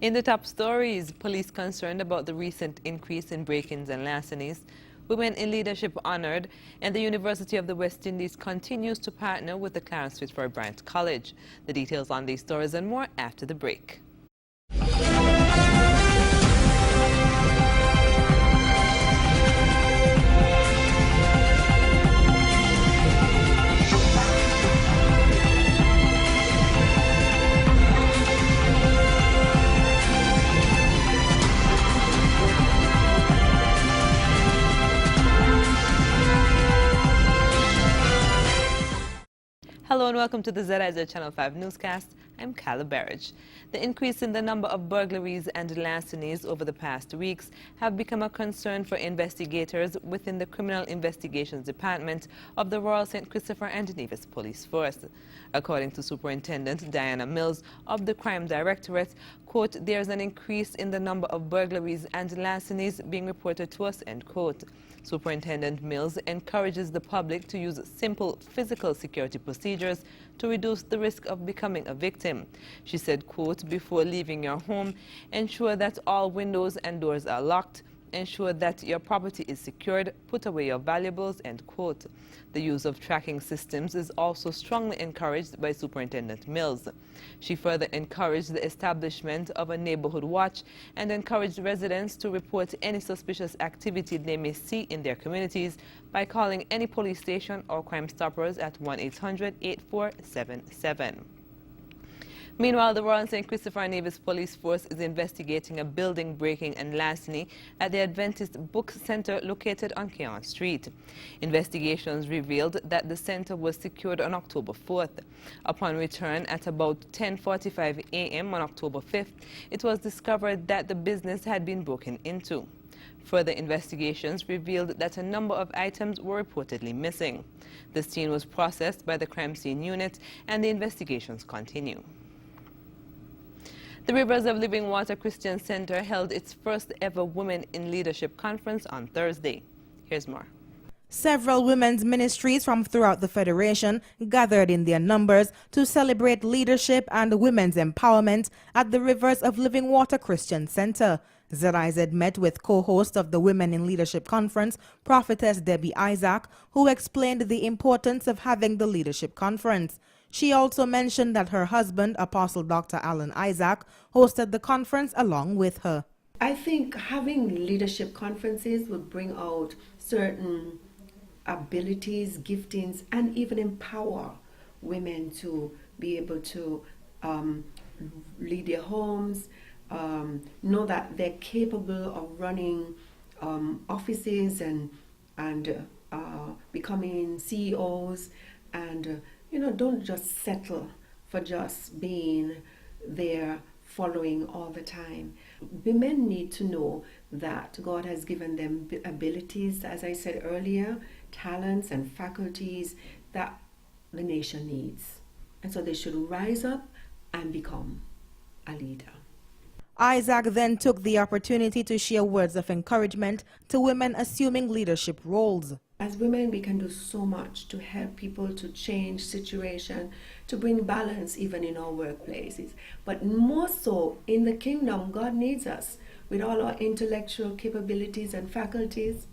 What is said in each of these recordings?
In the top stories, police concerned about the recent increase in break-ins and larcenies, women in leadership honored, and the University of the West Indies continues to partner with the Clarence Fitzroy Bryant College. The details on these stories and more after the break. Hello and welcome to the ZIZ Channel 5 newscast. I'm Carla Barrage. The increase in the number of burglaries and larcenies over the past weeks have become a concern for investigators within the Criminal Investigations Department of the Royal St. Christopher and Nevis Police Force. According to Superintendent Diana Mills of the Crime Directorate, quote, "There's an increase in the number of burglaries and larcenies being reported to us," end quote. Superintendent Mills encourages the public to use simple physical security procedures to reduce the risk of becoming a victim. She said, quote, "Before leaving your home, ensure that all windows and doors are locked. Ensure that your property is secured. Put away your valuables," end quote. The use of tracking systems is also strongly encouraged by Superintendent Mills. She further encouraged the establishment of a neighborhood watch and encouraged residents to report any suspicious activity they may see in their communities by calling any police station or Crime Stoppers at 1-800-8477. Meanwhile, the Royal St. Christopher and Nevis Police Force is investigating a building breaking and larceny at the Adventist Book Center located on Keon Street. Investigations revealed that the center was secured on October 4th. Upon return at about 10:45 a.m. on October 5th, it was discovered that the business had been broken into. Further investigations revealed that a number of items were reportedly missing. The scene was processed by the crime scene unit and the investigations continue. The Rivers of Living Water Christian Center held its first ever Women in Leadership Conference on Thursday. Here's more. Several women's ministries from throughout the Federation gathered in their numbers to celebrate leadership and women's empowerment at the Rivers of Living Water Christian Center. ZIZ met with co-host of the Women in Leadership Conference, Prophetess Debbie Isaac, who explained the importance of having the leadership conference. She also mentioned that her husband, Apostle Dr. Alan Isaac, hosted the conference along with her. I think having leadership conferences will bring out certain abilities, giftings, and even empower women to be able to lead their homes, know that they're capable of running offices and becoming CEOs, and don't just settle for just being there following all the time. Women need to know that God has given them abilities, as I said earlier, talents and faculties that the nation needs. And so they should rise up and become a leader. Isaac then took the opportunity to share words of encouragement to women assuming leadership roles. As women, we can do so much to help people to change situation, to bring balance even in our workplaces. But more so in the kingdom, God needs us with all our intellectual capabilities and faculties.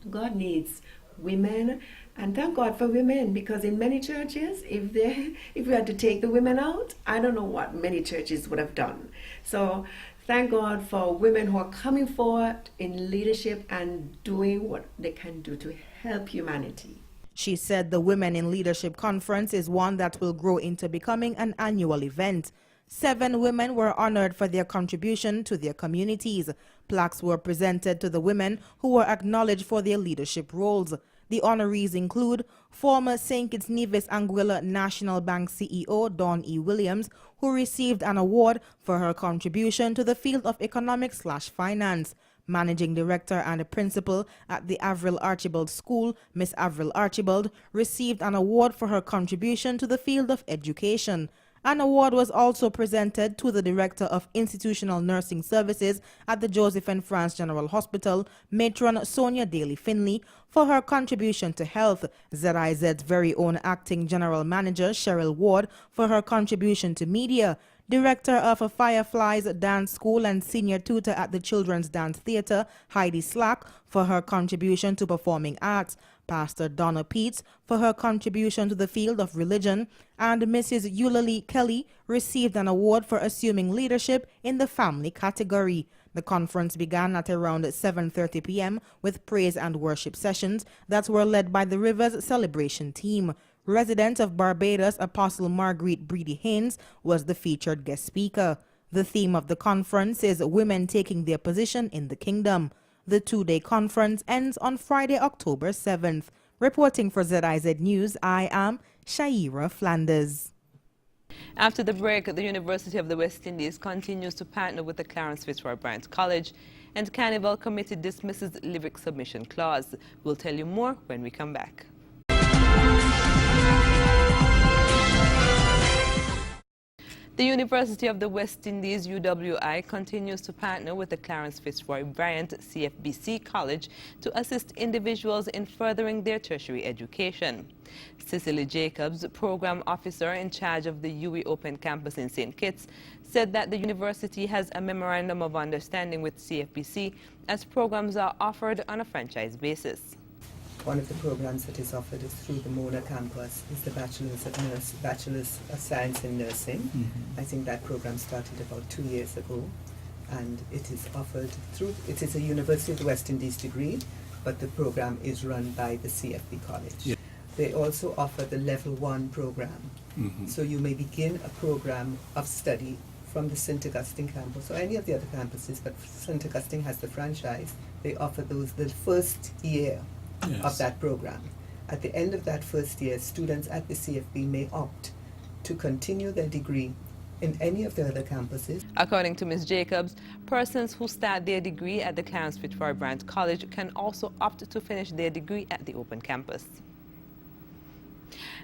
God needs women, and thank God for women, because in many churches, if we had to take the women out, I don't know what many churches would have done. So thank God for women who are coming forward in leadership and doing what they can do to help humanity. She said the Women in Leadership Conference is one that will grow into becoming an annual event. 7 women were honored for their contribution to their communities. Plaques were presented to the women who were acknowledged for their leadership roles. The honorees include former St. Kitts Nevis Anguilla National Bank CEO Dawn E. Williams, who received an award for her contribution to the field of economics/finance. Managing Director and a Principal at the Avril Archibald School, Miss Avril Archibald, received an award for her contribution to the field of education. An award was also presented to the Director of Institutional Nursing Services at the Joseph and France General Hospital, Matron Sonia Daly Finley, for her contribution to health, ZIZ's very own Acting General Manager Cheryl Ward for her contribution to media, Director of a Fireflies Dance School and senior tutor at the Children's Dance Theatre, Heidi Slack, for her contribution to performing arts, Pastor Donna Peets for her contribution to the field of religion, and Mrs. Eulalie Kelly received an award for assuming leadership in the family category. The conference began at around 7:30 p.m. with praise and worship sessions that were led by the Rivers Celebration team. Resident of Barbados, Apostle Marguerite Breedy Haynes, was the featured guest speaker. The theme of the conference is Women Taking Their Position in the Kingdom. The two-day conference ends on Friday, October 7th. Reporting for ZIZ News, I am Shaira Flanders. After the break, the University of the West Indies continues to partner with the Clarence Fitzroy Bryant College, and Carnival Committee dismisses lyric submission clause. We'll tell you more when we come back. The University of the West Indies, UWI, continues to partner with the Clarence Fitzroy Bryant CFBC College to assist individuals in furthering their tertiary education. Cicely Jacobs, program officer in charge of the UWI Open Campus in St. Kitts, said that the university has a memorandum of understanding with CFBC as programs are offered on a franchise basis. One of the programs that is offered is through the Mona campus, is the Bachelor's of Science in Nursing. I think that program started about 2 years ago, and it is offered through, it is a University of the West Indies degree, but the program is run by the CFB College. Yeah. They also offer the Level 1 program. So you may begin a program of study from the St. Augustine campus or any of the other campuses, but St. Augustine has the franchise. They offer those the first year of that program. At the end of that first year, students at the CFB may opt to continue their degree in any of the other campuses. According to Ms. Jacobs, persons who start their degree at the Clarence Fitzroy Bryant College can also opt to finish their degree at the Open Campus.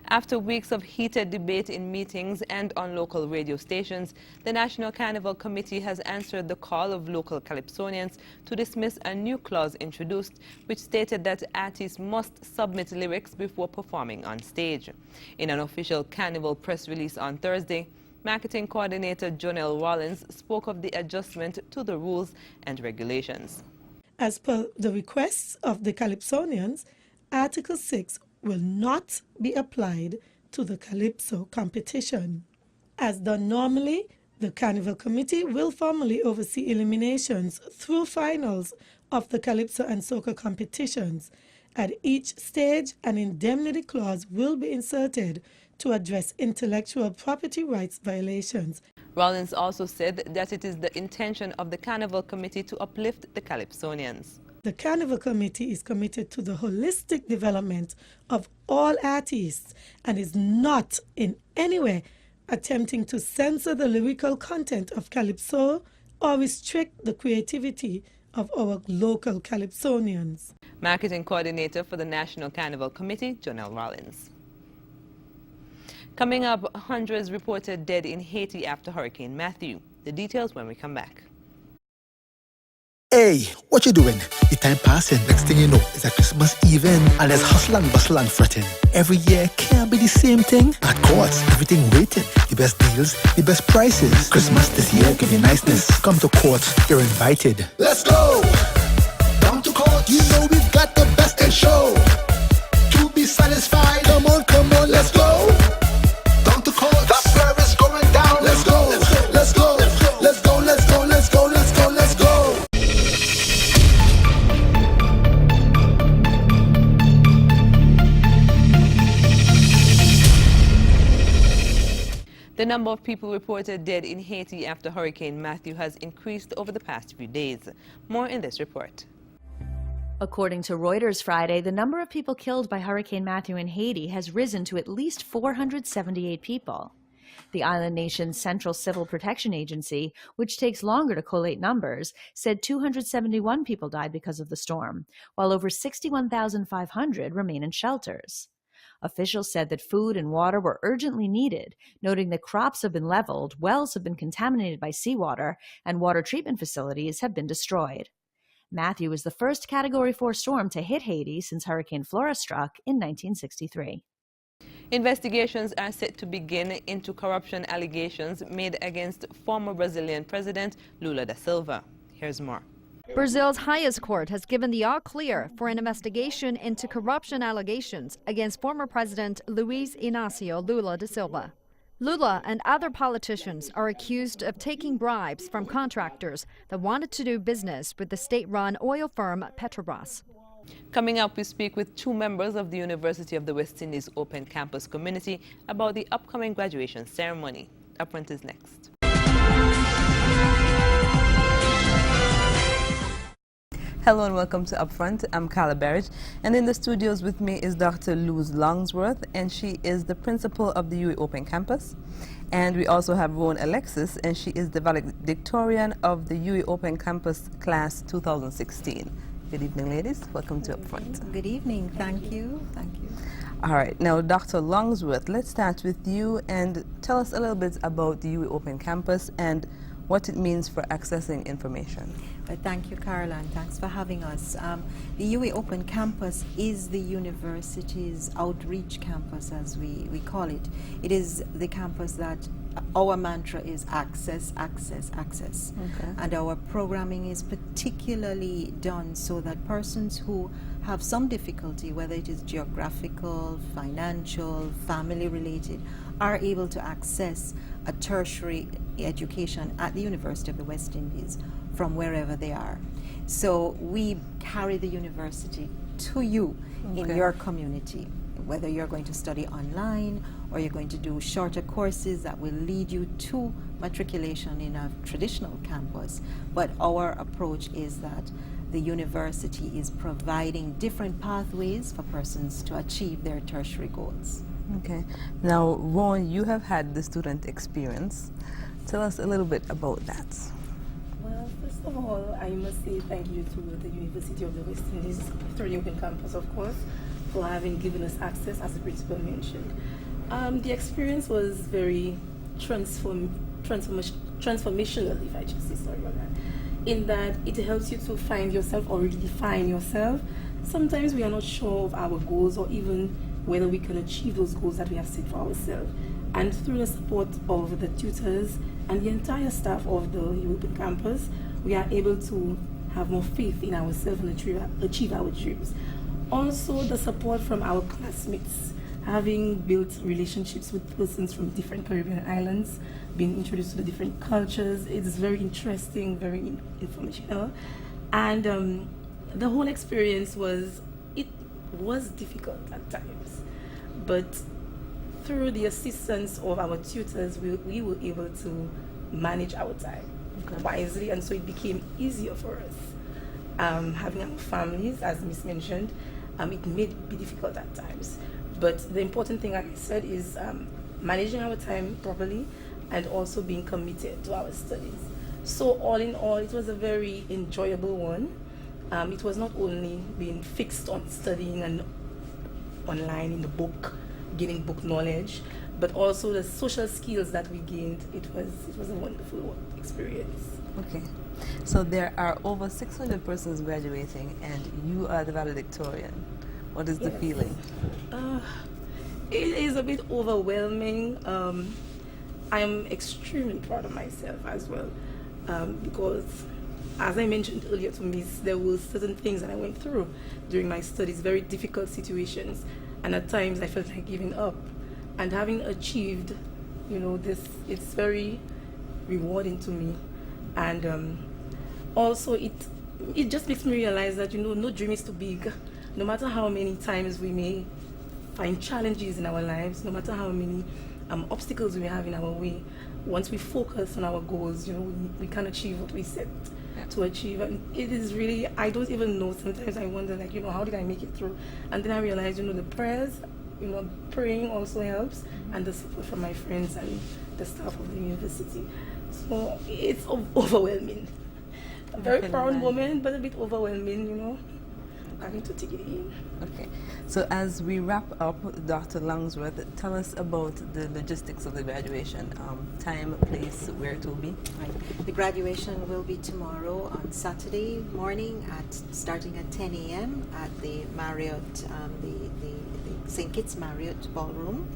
After weeks of heated debate in meetings and on local radio stations, the National Carnival Committee has answered the call of local Calypsonians to dismiss a new clause introduced which stated that artists must submit lyrics before performing on stage. In an official Carnival press release on Thursday, Marketing Coordinator Jonelle Rollins spoke of the adjustment to the rules and regulations. As per the requests of the Calypsonians, Article 6 will not be applied to the Calypso competition. As done normally, the Carnival Committee will formally oversee eliminations through finals of the Calypso and Soca competitions. At each stage, an indemnity clause will be inserted to address intellectual property rights violations. Rollins also said that it is the intention of the Carnival Committee to uplift the Calypsonians. The Carnival Committee is committed to the holistic development of all artists and is not in any way attempting to censor the lyrical content of Calypso or restrict the creativity of our local Calypsonians. Marketing Coordinator for the National Carnival Committee, Jonelle Rollins. Coming up, hundreds reported dead in Haiti after Hurricane Matthew. The details when we come back. Hey, what you doing? The time passing, next thing you know, it's a Christmas Eve and there's hustle and bustle and fretting. Every year can't be the same thing. At Courts, everything waiting. The best deals, the best prices. Christmas this year, give you niceness. Come to Courts, you're invited. Let's go! Down to Courts, you know we've got the best in show. To be satisfied, come on, let's go! Down to Courts, that's where it's going down. Let's go, let's go, let's go, let's go, let's go, let's go, let's go. The number of people reported dead in Haiti after Hurricane Matthew has increased over the past few days. More in this report. According to Reuters Friday, the number of people killed by Hurricane Matthew in Haiti has risen to at least 478 people. The island nation's Central Civil Protection Agency, which takes longer to collate numbers, said 271 people died because of the storm, while over 61,500 remain in shelters. Officials said that food and water were urgently needed, noting that crops have been leveled, wells have been contaminated by seawater, and water treatment facilities have been destroyed. Matthew was the first Category 4 storm to hit Haiti since Hurricane Flora struck in 1963. Investigations are set to begin into corruption allegations made against former Brazilian President Lula da Silva. Here's more. Brazil's highest court has given the all clear for an investigation into corruption allegations against former President Luiz Inácio Lula da Silva. Lula and other politicians are accused of taking bribes from contractors that wanted to do business with the state-run oil firm Petrobras. Coming up, we speak with two members of the University of the West Indies Open Campus community about the upcoming graduation ceremony. Upfront is next. Hello and welcome to Upfront. I'm Carla Berridge, and in the studios with me is Dr. Luz Longsworth, and she is the principal of the UWI Open Campus. And we also have Rowan Alexis, and she is the valedictorian of the UWI Open Campus Class 2016. Good evening, ladies. Welcome to Upfront. Good evening. Thank you. Thank you. All right. Now, Dr. Longsworth, let's start with you and tell us a little bit about the UWI Open Campus and what it means for accessing information. Thank you, Carla, and thanks for having us. The UWI Open Campus is the university's outreach campus, as we call it. It is the campus that our mantra is access, access, access. Okay. And our programming is particularly done so that persons who have some difficulty, whether it is geographical, financial, family related, are able to access a tertiary education at the University of the West Indies from wherever they are. So we carry the university to you in your community, whether you're going to study online or you're going to do shorter courses that will lead you to matriculation in a traditional campus. But our approach is that the university is providing different pathways for persons to achieve their tertiary goals. Okay. Now, Ron, you have had the student experience. Tell us a little bit about that. Well, first of all, I must say thank you to the University of the West Indies, through the Open Campus, of course, for having given us access, as the principal mentioned. The experience was very transformational, if I should say, sorry about that, in that it helps you to find yourself or redefine yourself. Sometimes we are not sure of our goals or even whether we can achieve those goals that we have set for ourselves. And through the support of the tutors and the entire staff of the Open Campus, we are able to have more faith in ourselves and achieve our dreams. Also, the support from our classmates, having built relationships with persons from different Caribbean islands, being introduced to the different cultures, it is very interesting, very informational. And the whole experience was difficult at times, but through the assistance of our tutors, we were able to manage our time wisely, and so it became easier for us. Having our families, as Miss mentioned, it may be difficult at times, but the important thing, like I said, is managing our time properly and also being committed to our studies. So all in all, it was a very enjoyable one. It was not only being fixed on studying and online in the book, gaining book knowledge, but also the social skills that we gained. It was a wonderful experience. Okay. So there are over 600 persons graduating, and you are the valedictorian. What is the feeling? It is a bit overwhelming. I am extremely proud of myself as well, because, as I mentioned earlier to Miss, there were certain things that I went through during my studies, very difficult situations, and at times I felt like giving up. And having achieved, this, it's very rewarding to me. And also it just makes me realize that, no dream is too big. No matter how many times we may find challenges in our lives, no matter how many obstacles we have in our way, once we focus on our goals, we can achieve what we set to achieve. And it is really, I don't even know, sometimes I wonder, how did I make it through? And then I realized, the prayers, praying also helps, and the support from my friends and the staff of the university. So it's overwhelming. A very proud woman, but a bit overwhelming, having to take it in. Okay. So as we wrap up, Dr. Longsworth, tell us about the logistics of the graduation. Time, place, where it will be. Right. The graduation will be tomorrow on Saturday morning starting at 10 a.m. at the Marriott, the St. Kitts Marriott Ballroom.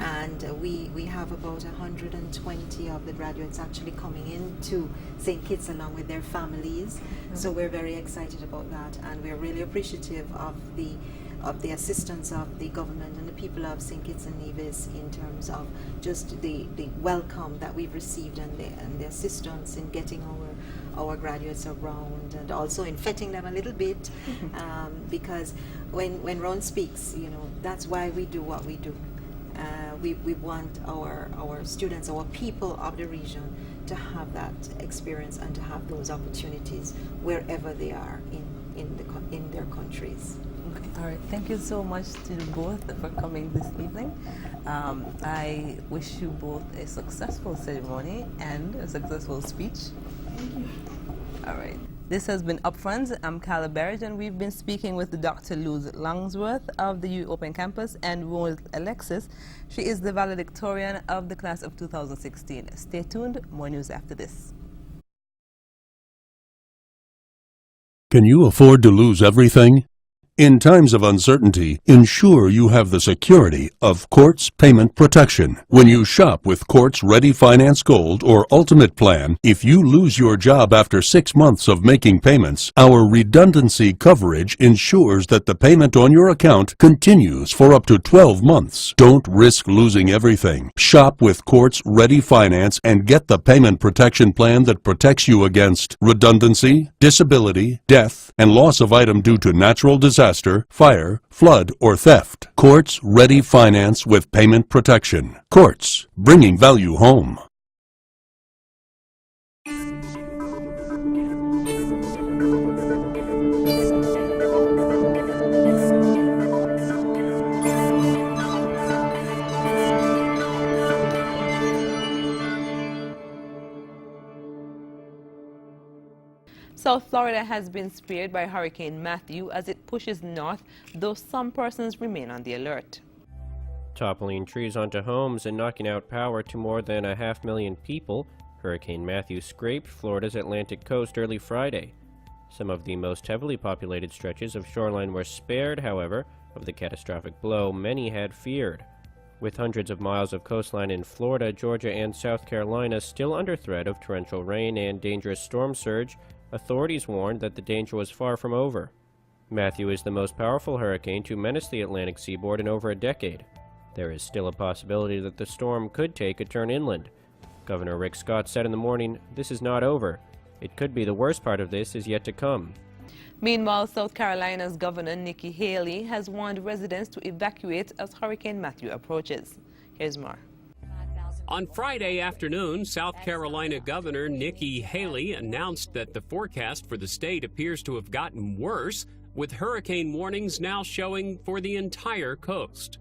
And we have about 120 of the graduates actually coming into St. Kitts along with their families. So we're very excited about that, and we're really appreciative of the assistance of the government and the people of St. Kitts and Nevis in terms of just the welcome that we've received and the assistance in getting our graduates around, and also in fetting them a little bit, because when Ron speaks, that's why we do what we do. We want our students, our people of the region, to have that experience and to have those opportunities wherever they are in their countries. Okay. All right. Thank you so much to you both for coming this evening. I wish you both a successful ceremony and a successful speech. Thank you. All right. This has been Upfront. I'm Carla Berridge, and we've been speaking with Dr. Luz Longsworth of the U Open Campus and Rose Alexis. She is the valedictorian of the class of 2016. Stay tuned. More news after this. Can you afford to lose everything? In times of uncertainty, ensure you have the security of Quartz Payment Protection. When you shop with Quartz Ready Finance Gold or Ultimate Plan, if you lose your job after 6 months of making payments, our redundancy coverage ensures that the payment on your account continues for up to 12 months. Don't risk losing everything. Shop with Quartz Ready Finance and get the payment protection plan that protects you against redundancy, disability, death, and loss of item due to natural disaster, fire, flood, or theft. Quartz Ready Finance with payment protection. Quartz, bringing value home. South Florida has been spared by Hurricane Matthew as it pushes north, though some persons remain on the alert. Toppling trees onto homes and knocking out power to more than 500,000 people, Hurricane Matthew scraped Florida's Atlantic coast early Friday. Some of the most heavily populated stretches of shoreline were spared, however, of the catastrophic blow many had feared. With hundreds of miles of coastline in Florida, Georgia, and South Carolina still under threat of torrential rain and dangerous storm surge, authorities warned that the danger was far from over. Matthew is the most powerful hurricane to menace the Atlantic seaboard in over a decade. There is still a possibility that the storm could take a turn inland. Governor Rick Scott said in the morning, "This is not over. It could be the worst part of this is yet to come." Meanwhile, South Carolina's Governor Nikki Haley has warned residents to evacuate as Hurricane Matthew approaches. Here's more. On Friday afternoon, South Carolina Governor Nikki Haley announced that the forecast for the state appears to have gotten worse, with hurricane warnings now showing for the entire coast.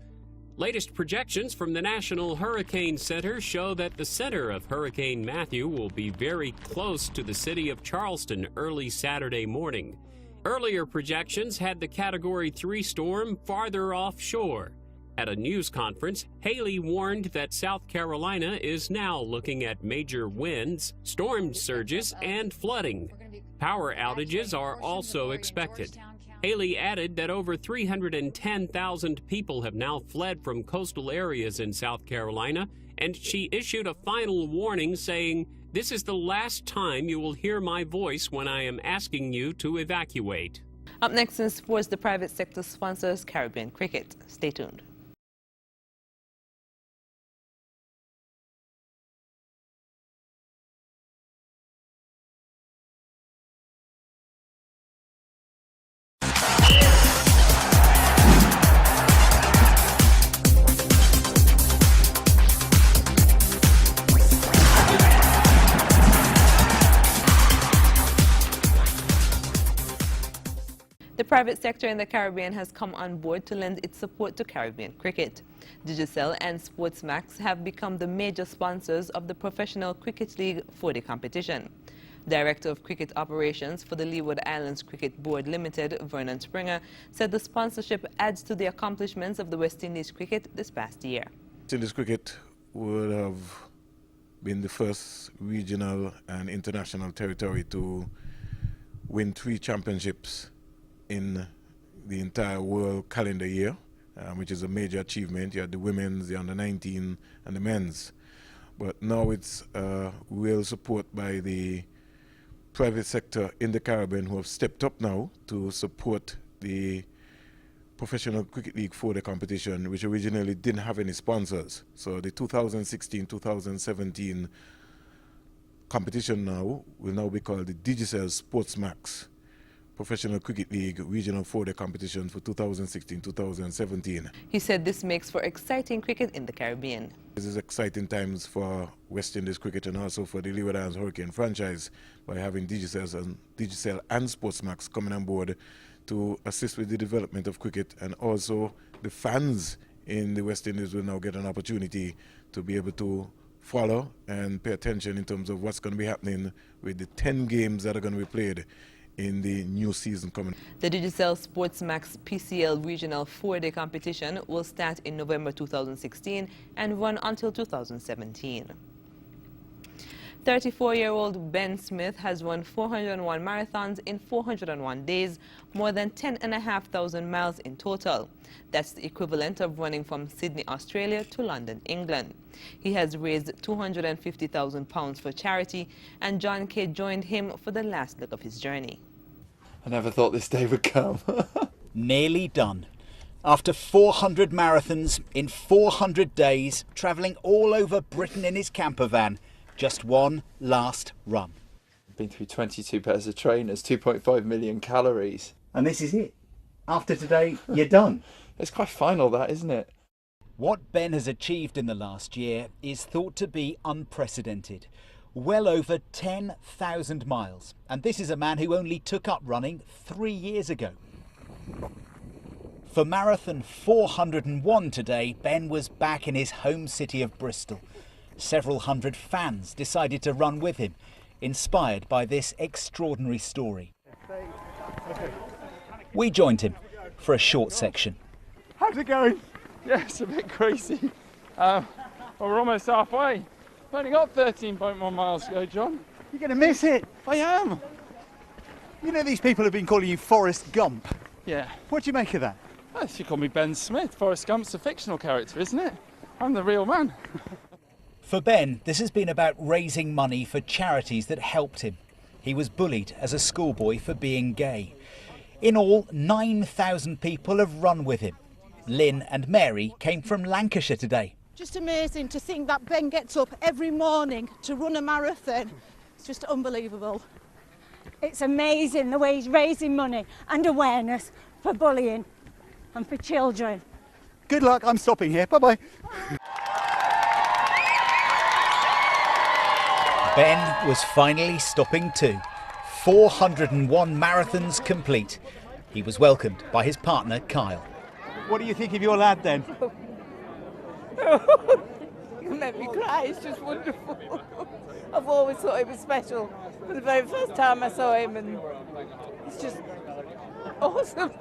Latest projections from the National Hurricane Center show that the center of Hurricane Matthew will be very close to the city of Charleston early Saturday morning. Earlier projections had the Category 3 storm farther offshore. At a news conference, Haley warned that South Carolina is now looking at major winds, storm surges, and flooding. Power outages are also expected. Haley added that over 310,000 people have now fled from coastal areas in South Carolina, and she issued a final warning saying, "This is the last time you will hear my voice when I am asking you to evacuate." Up next in sports, the private sector sponsors Caribbean cricket. Stay tuned. The private sector in the Caribbean has come on board to lend its support to Caribbean cricket. Digicel and Sportsmax have become the major sponsors of the Professional Cricket League 40 competition. Director of Cricket Operations for the Leeward Islands Cricket Board Limited, Vernon Springer, said the sponsorship adds to the accomplishments of the West Indies cricket this past year. West Indies cricket would have been the first regional and international territory to win 3 championships in the entire world calendar year, which is a major achievement. You had the women's, the under-19, and the men's. But now it's real support by the private sector in the Caribbean who have stepped up now to support the Professional Cricket League for the competition, which originally didn't have any sponsors. So the 2016-2017 competition now will now be called the Digicel Sportsmax Professional Cricket League Regional 4-Day Competition for 2016-2017. He said this makes for exciting cricket in the Caribbean. This is exciting times for West Indies cricket and also for the Leeward Islands Hurricane franchise by having Digicel and Sportsmax coming on board to assist with the development of cricket, and also the fans in the West Indies will now get an opportunity to be able to follow and pay attention in terms of what's going to be happening with the 10 games that are going to be played in the new season coming. The Digicel Sportsmax PCL Regional 4-Day competition will start in November 2016 and run until 2017. 34-year-old Ben Smith has run 401 marathons in 401 days, more than 10,500 miles in total. That's the equivalent of running from Sydney, Australia to London, England. He has raised £250,000 for charity, and John Kay joined him for the last leg of his journey. I never thought this day would come. Nearly done. After 400 marathons in 400 days, travelling all over Britain in his camper van, just one last run. Been through 22 pairs of trainers, 2.5 million calories. And this is it. After today, you're done. It's quite final, that, isn't it? What Ben has achieved in the last year is thought to be unprecedented. Well over 10,000 miles. And this is a man who only took up running 3 years ago. For Marathon 401 today, Ben was back in his home city of Bristol. Several hundred fans decided to run with him, inspired by this extraordinary story. We joined him for a short section. How's it going? Yeah, it's a bit crazy. Well, we're almost halfway. I've only got 13.1 miles to go, John. You're going to miss it. I am. You know, these people have been calling you Forrest Gump. Yeah. What do you make of that? Well, you call me Ben Smith. Forrest Gump's a fictional character, isn't it? I'm the real man. For Ben, this has been about raising money for charities that helped him. He was bullied as a schoolboy for being gay. In all, 9,000 people have run with him. Lynn and Mary came from Lancashire today. Just amazing to think that Ben gets up every morning to run a marathon. It's just unbelievable. It's amazing the way he's raising money and awareness for bullying and for children. Good luck, I'm stopping here. Bye-bye. Ben was finally stopping too. 401 marathons complete. He was welcomed by his partner, Kyle. What do you think of your lad then? You make me cry, it's just wonderful. I've always thought he was special. From the very first time I saw him, and it's just awesome.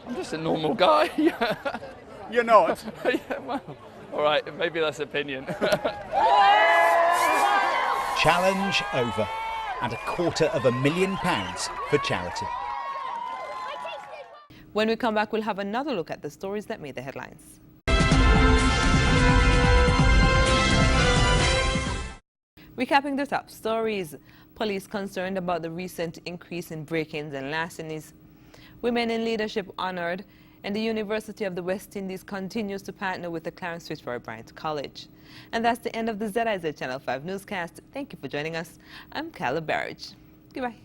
I'm just a normal guy. You're not? Yeah, well, all right, maybe that's opinion. Challenge over, and £250,000 for charity. When we come back, we'll have another look at the stories that made the headlines. Recapping the top stories, police concerned about the recent increase in break-ins and larcenies. Women in leadership honored, and the University of the West Indies continues to partner with the Clarence Fitzroy Bryant College. And that's the end of the ZIZ Channel 5 newscast. Thank you for joining us. I'm Carla Barrage. Goodbye.